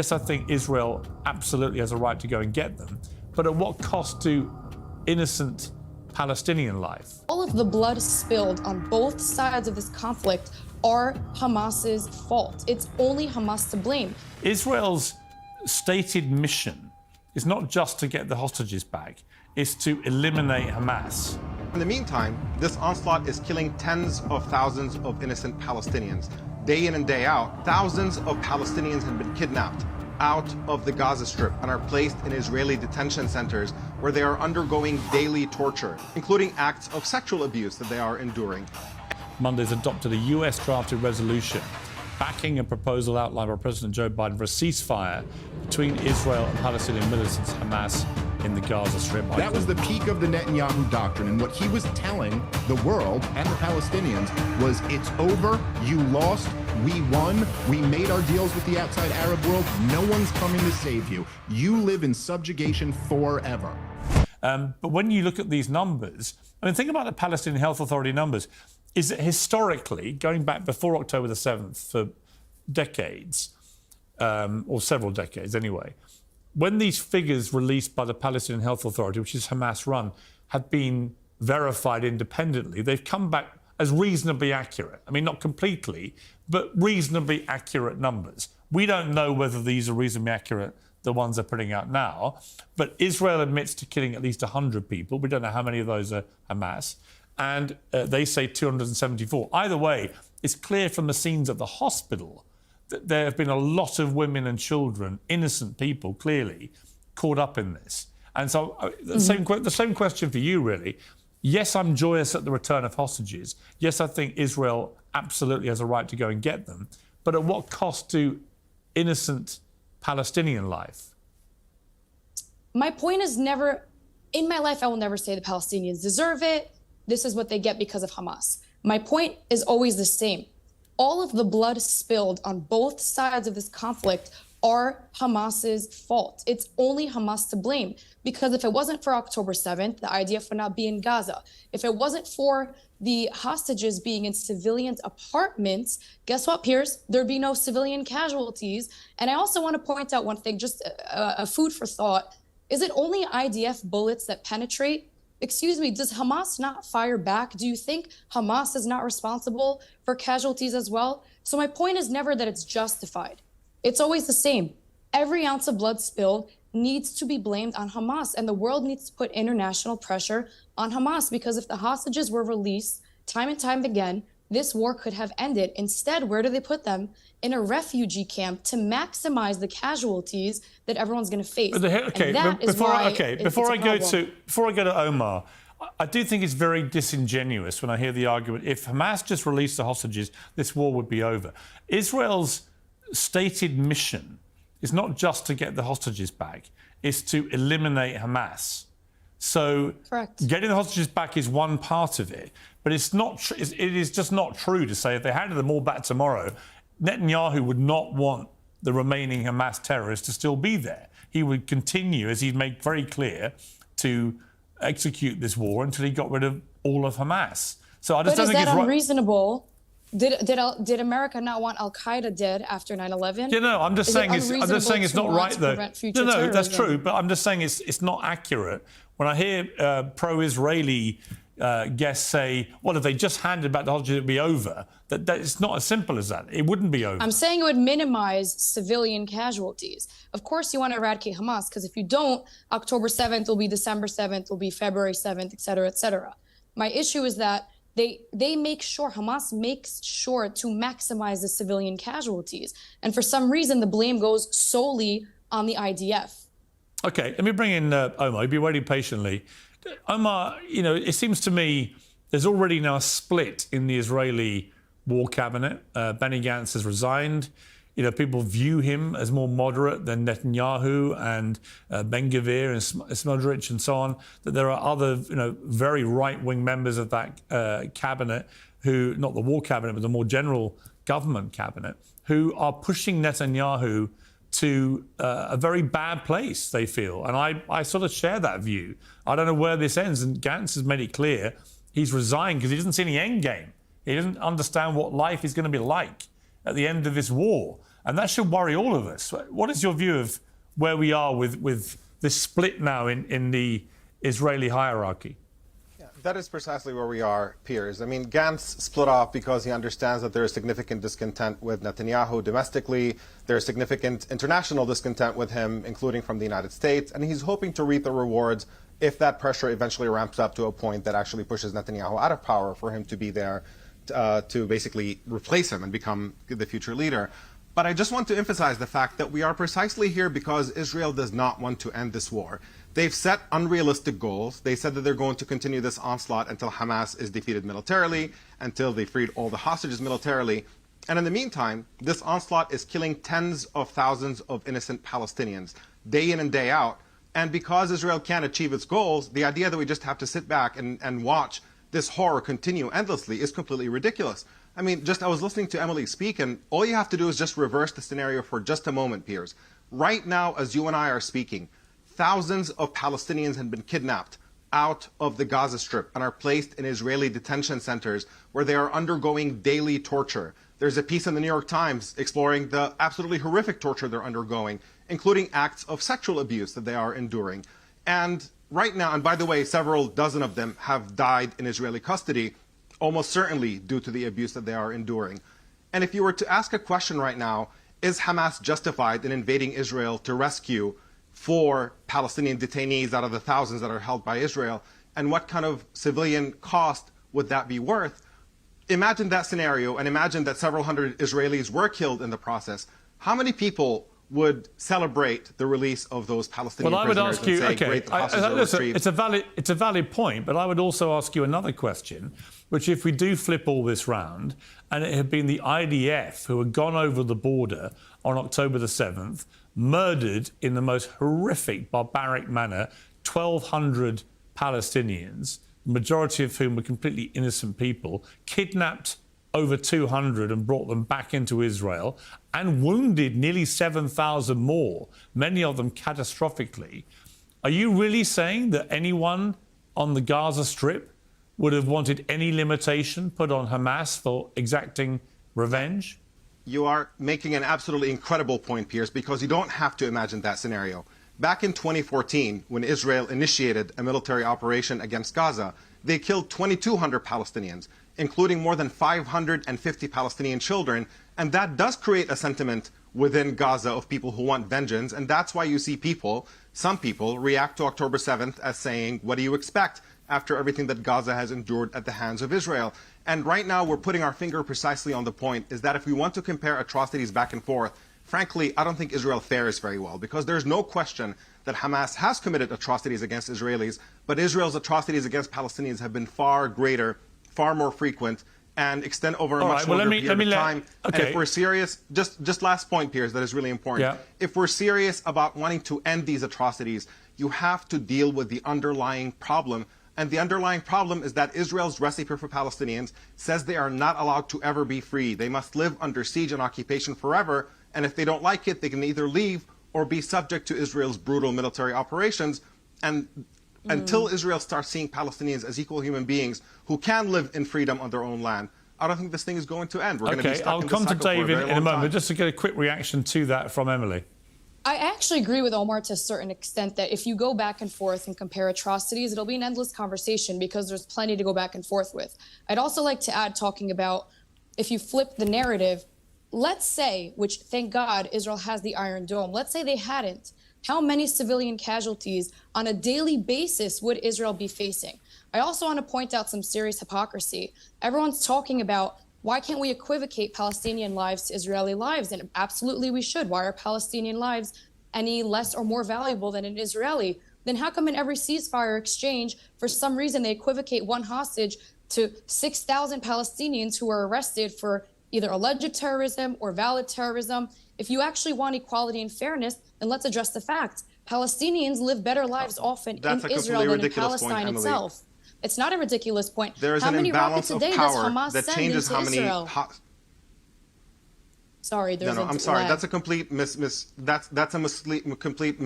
Yes, I think Israel absolutely has a right to go and get them, but at what cost to innocent Palestinian life? All of the blood spilled on both sides of this conflict are Hamas's fault. It's only Hamas to blame. Israel's stated mission is not just to get the hostages back, it's to eliminate Hamas. In the meantime, this onslaught is killing tens of thousands of innocent Palestinians. Day in and day out, thousands of Palestinians have been kidnapped out of the Gaza Strip and are placed in Israeli detention centers where they are undergoing daily torture, including acts of sexual abuse that they are enduring. Monday's adopted a US drafted resolution backing a proposal outlined by President Joe Biden for a ceasefire between Israel and Palestinian militants Hamas in the Gaza Strip. That was the peak of the Netanyahu doctrine, and what he was telling the world and the Palestinians was, it's over, you lost, we won, we made our deals with the outside Arab world, no one's coming to save you. You live in subjugation forever. But when you look at these numbers, I mean, think about the Palestinian Health Authority numbers. Is that historically, going back before October the 7th for decades, or several decades anyway, when these figures released by the Palestinian Health Authority, which is Hamas-run, have been verified independently, they've come back as reasonably accurate. I mean, not completely, but reasonably accurate numbers. We don't know whether these are reasonably accurate, the ones they're putting out now, but Israel admits to killing at least 100 people. We don't know how many of those are Hamas. And they say 274. Either way, it's clear from the scenes at the hospital that there have been a lot of women and children, innocent people, clearly, caught up in this. And so the same question for you, really. Yes, I'm joyous at the return of hostages. Yes, I think Israel absolutely has a right to go and get them. But at what cost to innocent Palestinian life? My point is never, in my life, I will never say the Palestinians deserve it. This is what they get because of Hamas. My point is always the same. All of the blood spilled on both sides of this conflict are Hamas's fault. It's only Hamas to blame. Because if it wasn't for October 7th, the IDF would not be in Gaza. If it wasn't for the hostages being in civilians' apartments, guess what, Piers? There'd be no civilian casualties. And I also want to point out one thing, just a food for thought. Is it only IDF bullets that penetrate? Excuse me, does Hamas not fire back? Do you think Hamas is not responsible for casualties as well? So my point is never that it's justified. It's always the same. Every ounce of blood spilled needs to be blamed on Hamas, and the world needs to put international pressure on Hamas, because if the hostages were released time and time again, this war could have ended. Instead, where do they put them? In a refugee camp to maximize the casualties that everyone's going to face. Before I go to Omar, I do think it's very disingenuous when I hear the argument, if Hamas just released the hostages, this war would be over. Israel's stated mission is not just to get the hostages back, it's to eliminate Hamas. So correct. Getting the hostages back is one part of it, but it's not. It is just not true to say if they handed them all back tomorrow, Netanyahu would not want the remaining Hamas terrorists to still be there. He would continue, as he'd made very clear, to execute this war until he got rid of all of Hamas. So I just don't think it's right. But is that unreasonable? Did America not want Al Qaeda dead after 9/11? You know, I'm just saying it's not right though. No, that's true, but I'm just saying it's not accurate. When I hear pro-Israeli guests say, well, if they just handed back the hostages, it'd be over. That it's not as simple as that. It wouldn't be over. I'm saying it would minimize civilian casualties. Of course, you want to eradicate Hamas, because if you don't, October 7th will be December 7th, will be February 7th, et cetera, et cetera. My issue is that they make sure, Hamas makes sure to maximize the civilian casualties. And for some reason, the blame goes solely on the IDF. OK, let me bring in Omar. You've been waiting patiently. Omar, you know, it seems to me there's already now a split in the Israeli war cabinet. Benny Gantz has resigned. You know, people view him as more moderate than Netanyahu and Ben-Gvir and Smotrich and so on. That there are other, you know, very right-wing members of that cabinet who, not the war cabinet, but the more general government cabinet, who are pushing Netanyahu to a very bad place, they feel. And I sort of share that view. I don't know where this ends. And Gantz has made it clear he's resigned because he doesn't see any end game. He doesn't understand what life is going to be like at the end of this war. And that should worry all of us. What is your view of where we are with this split now in the Israeli hierarchy? That is precisely where we are, Piers. I mean, Gantz split off because he understands that there is significant discontent with Netanyahu domestically. There is significant international discontent with him, including from the United States. And he's hoping to reap the rewards if that pressure eventually ramps up to a point that actually pushes Netanyahu out of power for him to be there to basically replace him and become the future leader. But I just want to emphasize the fact that we are precisely here because Israel does not want to end this war. They've set unrealistic goals. They said that they're going to continue this onslaught until Hamas is defeated militarily, until they freed all the hostages militarily. And in the meantime, this onslaught is killing tens of thousands of innocent Palestinians, day in and day out. And because Israel can't achieve its goals, the idea that we just have to sit back and watch this horror continue endlessly is completely ridiculous. I mean, I was listening to Emily speak, and all you have to do is just reverse the scenario for just a moment, Piers. Right now, as you and I are speaking, thousands of Palestinians have been kidnapped out of the Gaza Strip and are placed in Israeli detention centers where they are undergoing daily torture. There's a piece in the New York Times exploring the absolutely horrific torture they're undergoing, including acts of sexual abuse that they are enduring. And right now, and by the way, several dozen of them have died in Israeli custody, almost certainly due to the abuse that they are enduring. And if you were to ask a question right now, is Hamas justified in invading Israel to rescue 4 Palestinian detainees out of the thousands that are held by Israel? And what kind of civilian cost would that be worth? Imagine that scenario and imagine that several hundred Israelis were killed in the process. How many people would celebrate the release of those Palestinian prisoners? Well, I would ask you, say, okay, great, the hostages it's a valid point, but I would also ask you another question, which if we do flip all this round, and it had been the IDF who had gone over the border on October the 7th, murdered in the most horrific, barbaric manner 1,200 Palestinians, the majority of whom were completely innocent people, kidnapped over 200 and brought them back into Israel, and wounded nearly 7,000 more, many of them catastrophically. Are you really saying that anyone on the Gaza Strip would have wanted any limitation put on Hamas for exacting revenge? You are making an absolutely incredible point, Piers, because you don't have to imagine that scenario. Back in 2014, when Israel initiated a military operation against Gaza, they killed 2,200 Palestinians, including more than 550 Palestinian children. And that does create a sentiment within Gaza of people who want vengeance. And that's why you see some people react to October 7th as saying, what do you expect after everything that Gaza has endured at the hands of Israel? And right now we're putting our finger precisely on the point, is that if we want to compare atrocities back and forth, frankly, I don't think Israel fares very well, because there's no question that Hamas has committed atrocities against Israelis, but Israel's atrocities against Palestinians have been far greater, far more frequent, and extend over a much longer period of time. Okay. And if we're serious, just last point, Piers, that is really important. Yeah. If we're serious about wanting to end these atrocities, you have to deal with the underlying problem. And the underlying problem is that Israel's recipe for Palestinians says they are not allowed to ever be free. They must live under siege and occupation forever. And if they don't like it, they can either leave or be subject to Israel's brutal military operations. And until Israel starts seeing Palestinians as equal human beings who can live in freedom on their own land, I don't think this thing is going to end. We're going to be stuck I'll in this come to cycle for a David very in a long moment, time. just to get a quick reaction to that from Emily. I actually agree with Omar to a certain extent that if you go back and forth and compare atrocities, it'll be an endless conversation because there's plenty to go back and forth with. I'd also like to add, talking about if you flip the narrative, let's say, which thank God Israel has the Iron Dome, let's say they hadn't. How many civilian casualties on a daily basis would Israel be facing? I also want to point out some serious hypocrisy. Everyone's talking about, why can't we equivocate Palestinian lives to Israeli lives? And absolutely we should. Why are Palestinian lives any less or more valuable than an Israeli? Then how come in every ceasefire exchange, for some reason, they equivocate one hostage to 6,000 Palestinians who are arrested for either alleged terrorism or valid terrorism? If you actually want equality and fairness, then let's address the fact. Palestinians live better lives often in Israel than in Palestine itself. It's not a ridiculous point. There is how an many imbalance rockets a of day power does Hamas that send changes into how many. Israel? Sorry, there's No, a I'm sorry. lag. That's a complete complete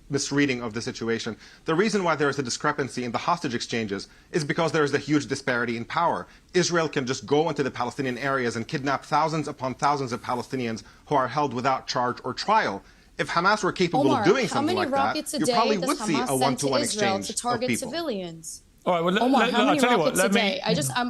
misreading of the situation. The reason why there is a discrepancy in the hostage exchanges is because there is a huge disparity in power. Israel can just go into the Palestinian areas and kidnap thousands upon thousands of Palestinians who are held without charge or trial. If Hamas were capable of doing something like that, you probably would see a one-to-one exchange to target of people. civilians? All right, well, Omar, how many I'll tell you what, rockets a day?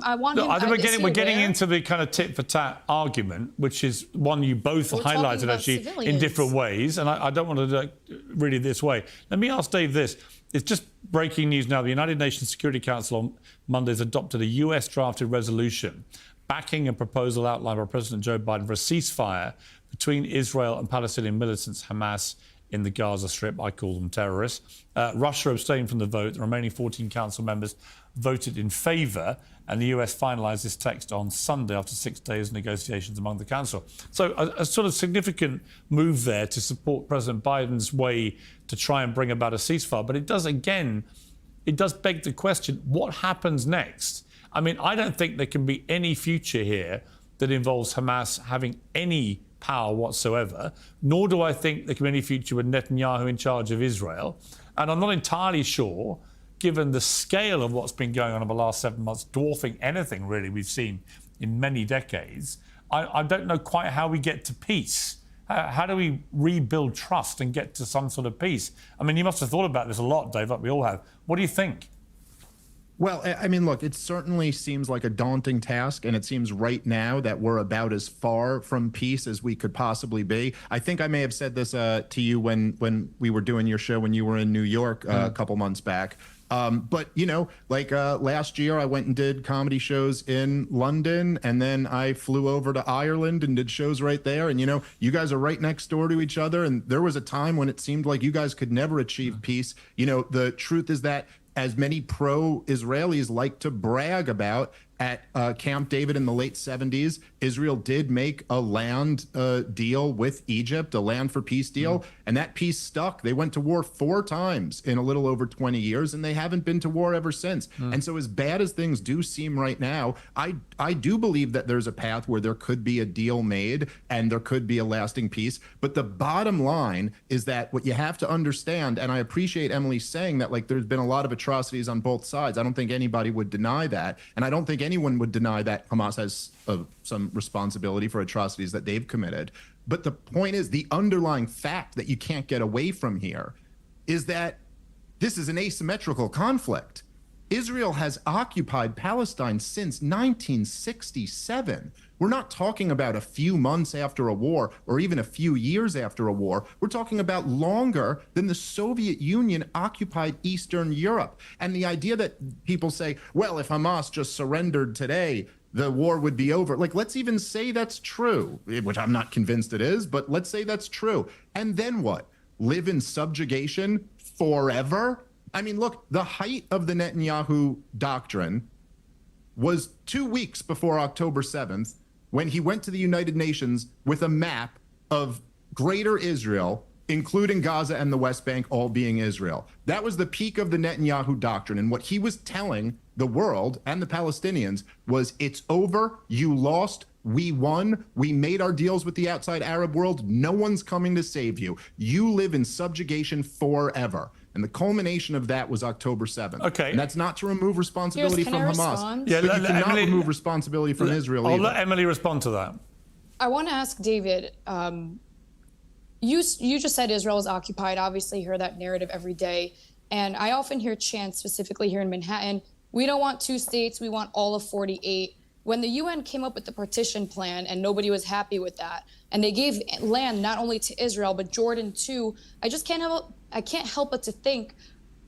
I want look, I think we're getting aware? into the kind of tit-for-tat argument, which is one you both We're talking highlighted about actually civilians. in different ways, and I don't want to do it really this way. Let me ask Dave this. It's just breaking news now. The United Nations Security Council on Monday has adopted a US-drafted resolution backing a proposal outlined by President Joe Biden for a ceasefire between Israel and Palestinian militants, Hamas, in the Gaza Strip. I call them terrorists. Russia abstained from the vote. The remaining 14 council members voted in favour, and the US finalised this text on Sunday after 6 days of negotiations among the council. So a sort of significant move there to support President Biden's way to try and bring about a ceasefire. But it does beg the question, what happens next? I mean, I don't think there can be any future here that involves Hamas having any power whatsoever, nor do I think there can be any future with Netanyahu in charge of Israel. And I'm not entirely sure, given the scale of what's been going on in the last 7 months, dwarfing anything really we've seen in many decades, I don't know quite how we get to peace. How do we rebuild trust and get to some sort of peace? I mean, you must have thought about this a lot, Dave, like we all have. What do you think? Well, I mean, look, it certainly seems like a daunting task, and it seems right now that we're about as far from peace as we could possibly be. I think I may have said this to you when we were doing your show when you were in New York a couple months back. But, you know, like last year, I went and did comedy shows in London, and then I flew over to Ireland and did shows right there. And, you know, you guys are right next door to each other. And there was a time when it seemed like you guys could never achieve peace. You know, the truth is that as many pro-Israelis like to brag about, at Camp David in the late 70s, Israel did make a land deal with Egypt, a land for peace deal, and that peace stuck. They went to war 4 times in a little over 20 years, and they haven't been to war ever since. And so as bad as things do seem right now, I do believe that there's a path where there could be a deal made and there could be a lasting peace. But the bottom line is that what you have to understand, and I appreciate Emily saying that, like, there's been a lot of atrocities on both sides. I don't think anybody would deny that. And I don't think anyone would deny that Hamas has some responsibility for atrocities that they've committed. But the point is, the underlying fact that you can't get away from here is that this is an asymmetrical conflict. Israel has occupied Palestine since 1967. We're not talking about a few months after a war or even a few years after a war. We're talking about longer than the Soviet Union occupied Eastern Europe. And the idea that people say, well, if Hamas just surrendered today, the war would be over. Like, let's even say that's true, which I'm not convinced it is, but let's say that's true. And then what? Live in subjugation forever? I mean, look, the height of the Netanyahu doctrine was 2 weeks before October 7th, when he went to the United Nations with a map of greater Israel, including Gaza and the West Bank all being Israel. That was the peak of the Netanyahu doctrine. And what he was telling the world and the Palestinians was, it's over, you lost, we won, we made our deals with the outside Arab world, no one's coming to save you. You live in subjugation forever. And the culmination of that was October 7th. Okay. And that's not to remove responsibility from Hamas. Yeah, but you cannot remove responsibility from Israel I'll either. let Emily respond to that. I want to ask David, you just said Israel is occupied. Obviously, you hear that narrative every day. And I often hear chants, specifically here in Manhattan, we don't want 2 states, we want all of 48. When the UN came up with the partition plan and nobody was happy with that, and they gave land not only to Israel, but Jordan too, I can't help but to think,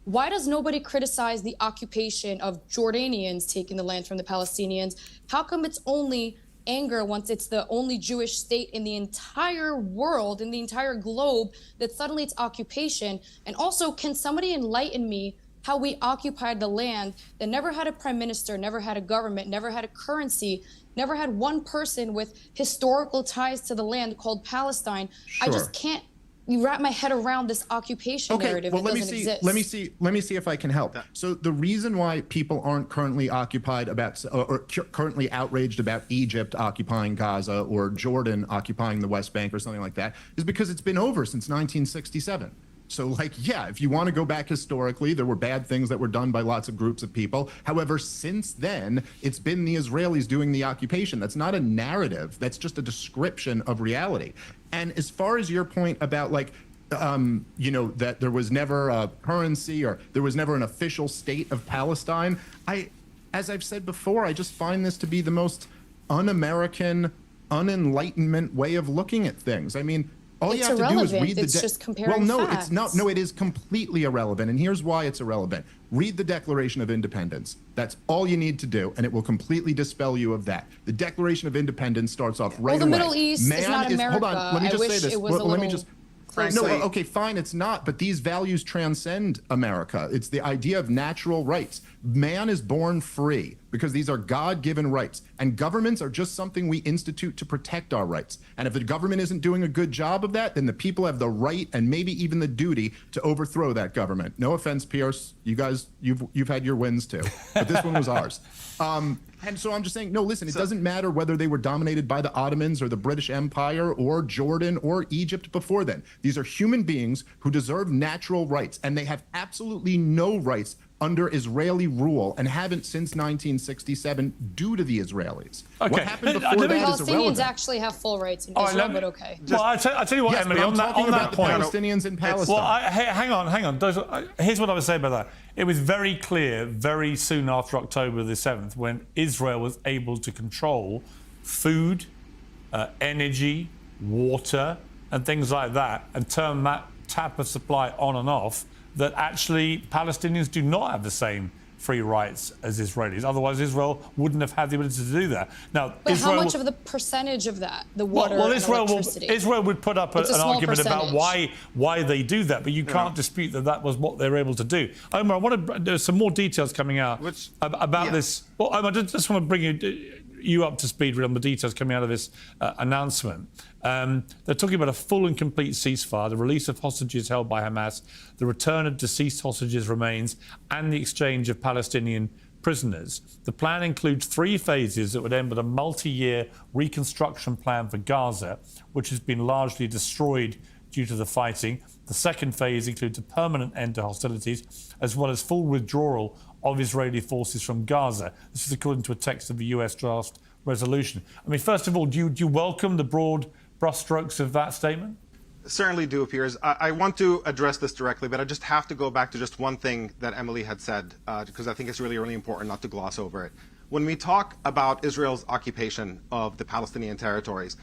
why does nobody criticize the occupation of Jordanians taking the land from the Palestinians? How come it's only anger once it's the only Jewish state in the entire world, in the entire globe, that suddenly it's occupation? And also, can somebody enlighten me how we occupied the land that never had a prime minister, never had a government, never had a currency, never had one person with historical ties to the land called Palestine? Sure. I just can't wrap my head around this occupation narrative. Well, that doesn't exist. Let me see if I can help. So the reason why people aren't currently occupied about or currently outraged about Egypt occupying Gaza or Jordan occupying the West Bank or something like that is because it's been over since 1967. So, like, yeah, if you want to go back historically, there were bad things that were done by lots of groups of people. However, since then, it's been the Israelis doing the occupation. That's not a narrative. That's just a description of reality. And as far as your point about, like, you know, that there was never a currency or there was never an official state of Palestine, as I've said before, I just find this to be the most un-American, un-enlightenment way of looking at things. I mean, all you have to do is read the... It's just comparing Well, no, facts. it's not. No, it is completely irrelevant. And here's why it's irrelevant. Read the Declaration of Independence. That's all you need to do, and it will completely dispel you of that. The Declaration of Independence starts off right away. Well, the Middle East is not America. Hold on, let me just say this. It was Let me just... No, closer. okay, fine, it's not, but these values transcend America. It's the idea of natural rights. Man is born free because these are God-given rights, and governments are just something we institute to protect our rights. And if the government isn't doing a good job of that, then the people have the right and maybe even the duty to overthrow that government. No offense, Piers, you guys, you've had your wins too, but this one was ours. And so I'm just saying, no, listen, it doesn't matter whether they were dominated by the Ottomans or the British Empire or Jordan or Egypt before then. These are human beings who deserve natural rights, and they have absolutely no rights under Israeli rule and haven't since 1967 due to the Israelis. Okay. What happened before that is Palestinians irrelevant. actually have full rights in Israel, but okay. Well, I tell you what, Yes, Emily, but I'm on that talking about point... the Palestinians in Palestine. Well, hang on. Here's what I would say about that. It was very clear very soon after October the 7th when Israel was able to control food, energy, water, and things like that, and turn that tap of supply on and off, that actually Palestinians do not have the same free rights as Israelis. Otherwise, Israel wouldn't have had the ability to do that. Now, But Israel, how much of the percentage of that, the water and electricity? Israel would put up an argument about why they do that, but you can't dispute that that was what they were able to do. Omar, there's some more details coming out about this. Well, Omar, I just want to bring you up to speed on the details coming out of this announcement. They're talking about a full and complete ceasefire, the release of hostages held by Hamas, the return of deceased hostages' remains, and the exchange of Palestinian prisoners. The plan includes 3 phases that would end with a multi-year reconstruction plan for Gaza, which has been largely destroyed due to the fighting. The second phase includes a permanent end to hostilities, as well as full withdrawal of Israeli forces from Gaza. This is according to a text of the US draft resolution. I mean, first of all, do you welcome the broad brushstrokes of that statement? Certainly do, Piers. I want to address this directly, but I just have to go back to just one thing that Emily had said, because I think it's really, really important not to gloss over it. When we talk about Israel's occupation of the Palestinian territories,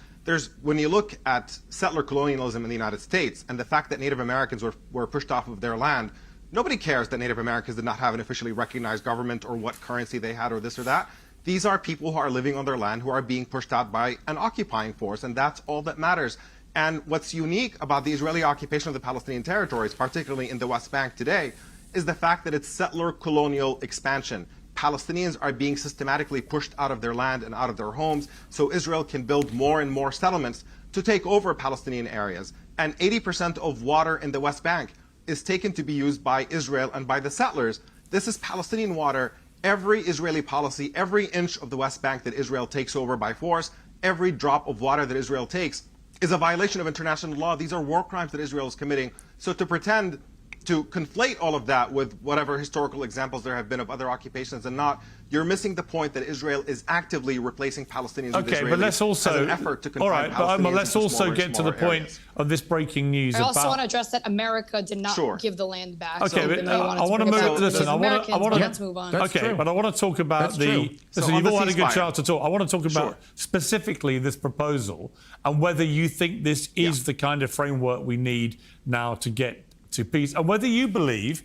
when you look at settler colonialism in the United States and the fact that Native Americans were pushed off of their land, nobody cares that Native Americans did not have an officially recognized government or what currency they had or this or that. These are people who are living on their land who are being pushed out by an occupying force, and that's all that matters. And what's unique about the Israeli occupation of the Palestinian territories, particularly in the West Bank today, is the fact that it's settler colonial expansion. Palestinians are being systematically pushed out of their land and out of their homes, so Israel can build more and more settlements to take over Palestinian areas. And 80% of water in the West Bank is taken to be used by Israel and by the settlers. This is Palestinian water. Every Israeli policy, every inch of the West Bank that Israel takes over by force, every drop of water that Israel takes is a violation of international law. These are war crimes that Israel is committing. So to pretend to conflate all of that with whatever historical examples there have been of other occupations and not, you're missing the point that Israel is actively replacing Palestinians with Israelis but let's also, as an effort to confine all right, Palestinians but let's into also smaller, get to the point areas. of this breaking news. I also want to address that America did not give the land back. Okay, so but I want to move. Listen, I want to. Let's move on. Okay, but I want to talk about Listen, you've all had a good chance to talk. I want to talk about specifically this proposal and whether you think this is the kind of framework we need now to get to peace, and whether you believe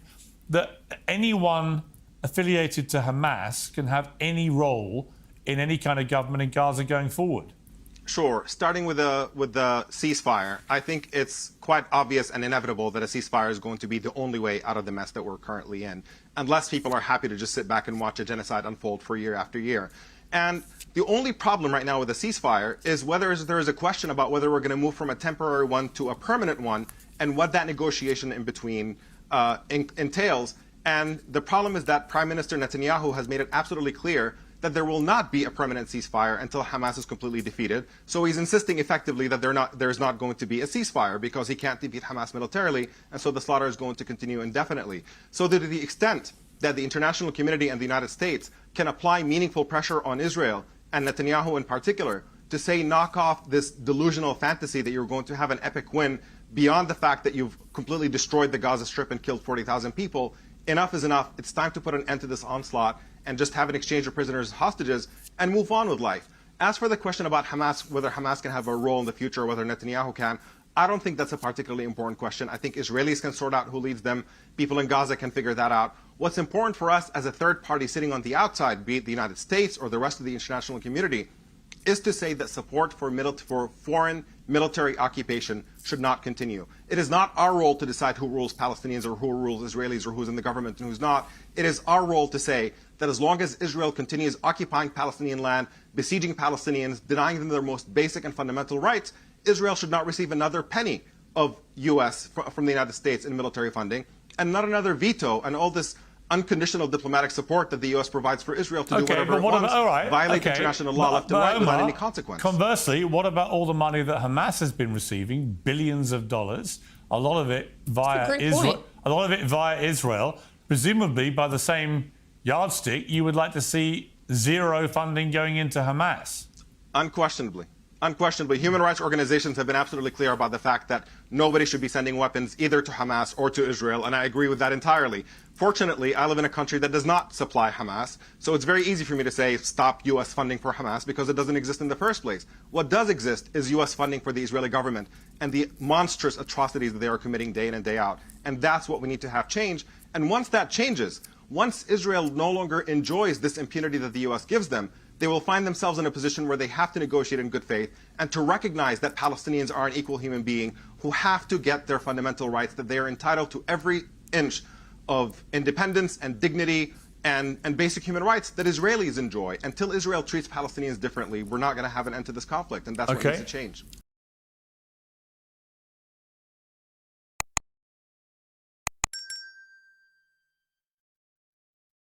that anyone affiliated to Hamas can have any role in any kind of government in Gaza going forward. Sure. Starting with the ceasefire, I think it's quite obvious and inevitable that a ceasefire is going to be the only way out of the mess that we're currently in, unless people are happy to just sit back and watch a genocide unfold for year after year. And the only problem right now with a ceasefire is whether there is a question about whether we're going to move from a temporary one to a permanent one and what that negotiation in between entails. And the problem is that Prime Minister Netanyahu has made it absolutely clear that there will not be a permanent ceasefire until Hamas is completely defeated. So he's insisting effectively that there's not going to be a ceasefire because he can't defeat Hamas militarily, and so the slaughter is going to continue indefinitely. So to the extent that the international community and the United States can apply meaningful pressure on Israel, and Netanyahu in particular, to say knock off this delusional fantasy that you're going to have an epic win beyond the fact that you've completely destroyed the Gaza Strip and killed 40,000 people, enough is enough. It's time to put an end to this onslaught and just have an exchange of prisoners as hostages and move on with life. As for the question about Hamas, whether Hamas can have a role in the future, or whether Netanyahu can, I don't think that's a particularly important question. I think Israelis can sort out who leads them. People in Gaza can figure that out. What's important for us as a third party sitting on the outside, be it the United States or the rest of the international community, is to say that support for foreign military occupation should not continue. It is not our role to decide who rules Palestinians or who rules Israelis or who's in the government and who's not. It is our role to say that as long as Israel continues occupying Palestinian land, besieging Palestinians, denying them their most basic and fundamental rights, Israel should not receive another penny of U.S. from the United States in military funding, and not another veto and all this unconditional diplomatic support that the U.S. provides for Israel to do whatever it wants, violate international law left and right without any consequence. Conversely, what about all the money that Hamas has been receiving, billions of dollars, a lot of it via Israel, presumably by the same yardstick, you would like to see zero funding going into Hamas? Unquestionably. Unquestionably, human rights organizations have been absolutely clear about the fact that nobody should be sending weapons either to Hamas or to Israel, and I agree with that entirely. Fortunately, I live in a country that does not supply Hamas, so it's very easy for me to say stop U.S. funding for Hamas because it doesn't exist in the first place. What does exist is U.S. funding for the Israeli government and the monstrous atrocities that they are committing day in and day out, and that's what we need to have change. And once that changes, once Israel no longer enjoys this impunity that the U.S. gives them, they will find themselves in a position where they have to negotiate in good faith and to recognize that Palestinians are an equal human being who have to get their fundamental rights, that they are entitled to every inch of independence and dignity and basic human rights that Israelis enjoy. Until Israel treats Palestinians differently, we're not going to have an end to this conflict, and that's what needs to change.